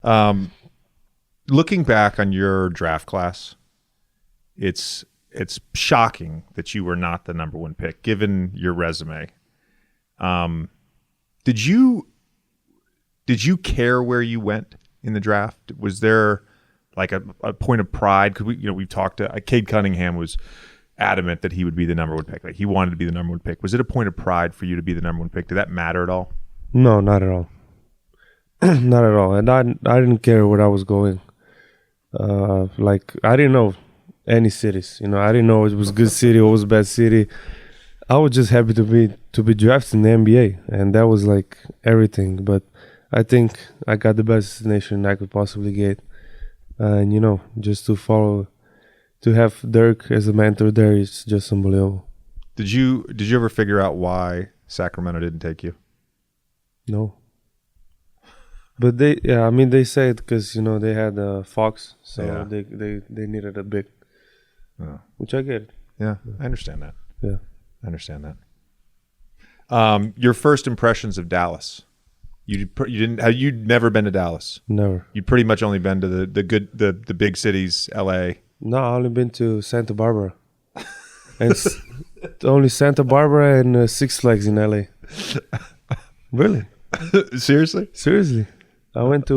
Um, Looking back on your draft class, it's shocking that you were not the number one pick, given your resume. Did you care where you went in the draft? Was there like a point of pride? Because we've talked to Cade Cunningham was adamant that he would be the number one pick. Like he wanted to be the number one pick. Was it a point of pride for you to be the number one pick? Did that matter at all? No, not at all. Not at all. And I didn't care where I was going. Like I didn't know any cities. I didn't know it was good city or was bad city. I was just happy to be drafted in the NBA, and that was like everything. But I think I got the best destination I could possibly get, and just to have Dirk as a mentor there is just unbelievable. Did you ever figure out why Sacramento didn't take you? No. But they say it because they had Fox, so they needed a big, which I get. Yeah, I understand that. Yeah, I understand that. Your first impressions of Dallas? You'd never been to Dallas? Never. You'd pretty much only been to the big cities, L.A. No, I only been to Santa Barbara, and only Santa Barbara and Six Flags in L.A. Really? Seriously. I went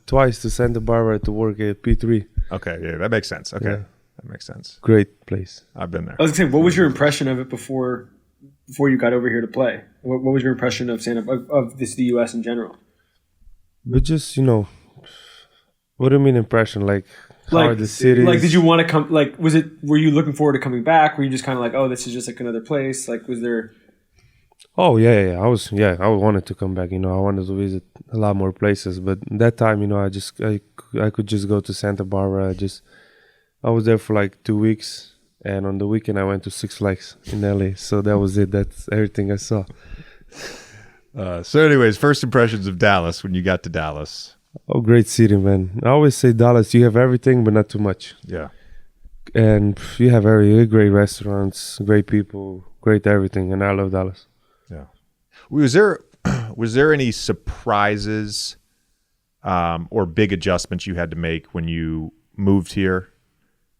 twice to Santa Barbara to work at P3. Okay, yeah, that makes sense. Okay, yeah. That makes sense. Great place. I've been there. I was gonna say, what was your impression of it before you got over here to play? What was your impression of the U.S. in general? But just what do you mean impression? Like how are the cities? Like, did you want to come? Like, were you looking forward to coming back? Were you just kind of like, oh, this is just like another place? Like, was there? Oh yeah. I wanted to come back. I wanted to visit a lot more places. But that time, I could just go to Santa Barbara. I was there for like 2 weeks, and on the weekend I went to Six Flags in LA. So that was it. That's everything I saw. So, anyways, first impressions of Dallas when you got to Dallas. Oh, great city, man. I always say Dallas, you have everything, but not too much. Yeah. And you have great restaurants, great people, great everything, and I love Dallas. Yeah. Was there any surprises or big adjustments you had to make when you moved here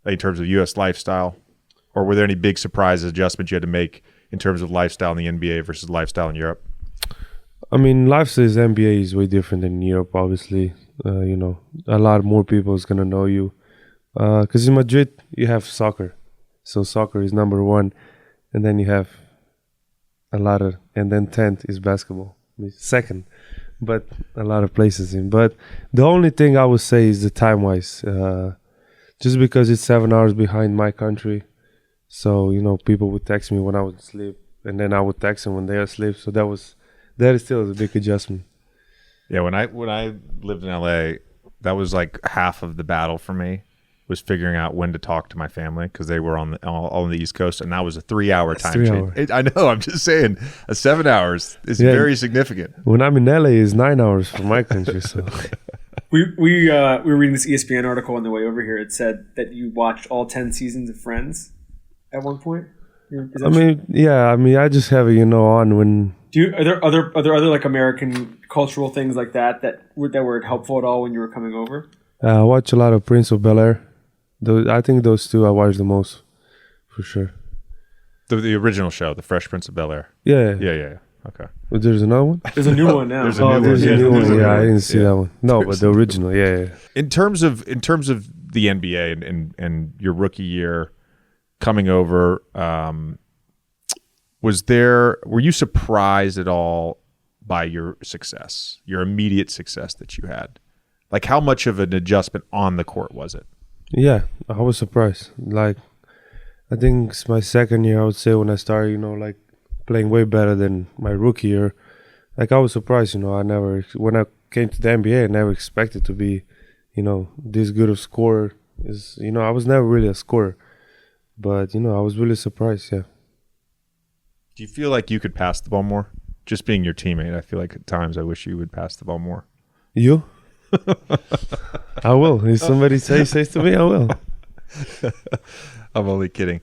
in terms of U.S. lifestyle? Or were there any big surprises, adjustments you had to make in terms of lifestyle in the NBA versus lifestyle in Europe? I mean, lifestyle in NBA is way different than in Europe, obviously. A lot more people is going to know you. Because in Madrid, you have soccer. So soccer is number one. And then you have and then 10th is basketball. Second. But a lot of places in. But the only thing I would say is the time-wise. Just because it's 7 hours behind my country. So, people would text me when I would sleep. And then I would text them when they are asleep. So that is still a big adjustment. Yeah, when I lived in LA, that was like half of the battle for me, was figuring out when to talk to my family because they were all on the East Coast, and that was a 3-hour time change. I know, I'm just saying, 7 hours is very significant. When I'm in LA, it's 9 hours from my country. So we were reading this ESPN article on the way over here. It said that you watched all 10 seasons of Friends at one point. I just have it, on when. Are there other like American cultural things like that were helpful at all when you were coming over? I watch a lot of Prince of Bel-Air. I think those two I watch the most, for sure. The original show, The Fresh Prince of Bel-Air. Yeah. Okay. But there's another one? There's a new one now. There's a new one. Yeah, I didn't see that one. No, but the original, yeah. In terms of the NBA and your rookie year coming over, were you surprised at all by your success, your immediate success that you had? Like, how much of an adjustment on the court was it? Yeah, I was surprised. Like, I think it's my second year, I would say, when I started, like playing way better than my rookie year. Like, I was surprised, when I came to the NBA, I never expected to be, this good of scorer. I was never really a scorer. But, I was really surprised, yeah. Do you feel like you could pass the ball more? Just being your teammate, I feel like at times I wish you would pass the ball more. You? I will. If somebody says to me, I will. I'm only kidding.